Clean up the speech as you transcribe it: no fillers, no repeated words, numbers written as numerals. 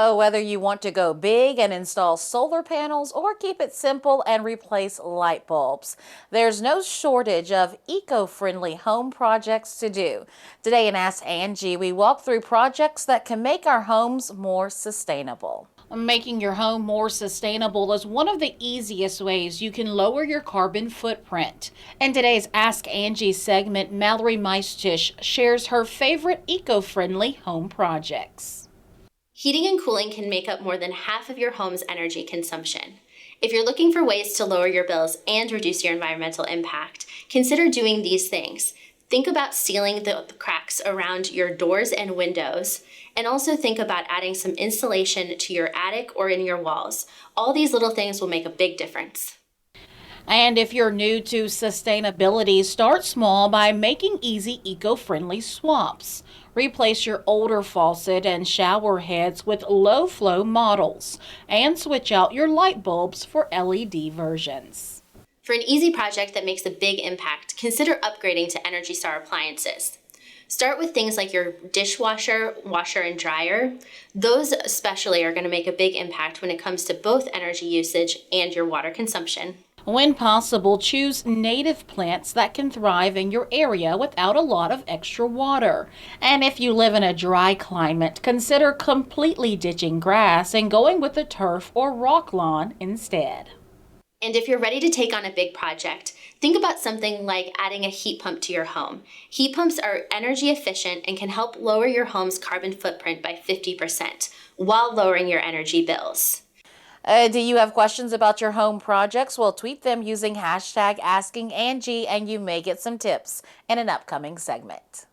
Oh, whether you want to go big and install solar panels or keep it simple and replace light bulbs, there's no shortage of eco-friendly home projects to do. Today in Ask Angie, we walk through projects that can make our homes more sustainable. Making your home more sustainable is one of the easiest ways you can lower your carbon footprint. In today's Ask Angie segment, Mallory Micetich shares her favorite eco-friendly home projects. Heating and cooling can make up more than half of your home's energy consumption. If you're looking for ways to lower your bills and reduce your environmental impact, consider doing these things. Think about sealing the cracks around your doors and windows, and also think about adding some insulation to your attic or in your walls. All these little things will make a big difference. And if you're new to sustainability, start small by making easy eco-friendly swaps. Replace your older faucet and shower heads with low-flow models and switch out your light bulbs for LED versions. For an easy project that makes a big impact, consider upgrading to Energy Star appliances. Start with things like your dishwasher, washer, and dryer. Those especially are going to make a big impact when it comes to both energy usage and your water consumption. When possible, choose native plants that can thrive in your area without a lot of extra water. And if you live in a dry climate, consider completely ditching grass and going with a turf or rock lawn instead. And if you're ready to take on a big project, think about something like adding a heat pump to your home. Heat pumps are energy efficient and can help lower your home's carbon footprint by 50% while lowering your energy bills. Do you have questions about your home projects? Well, tweet them using hashtag AskingAngie and you may get some tips in an upcoming segment.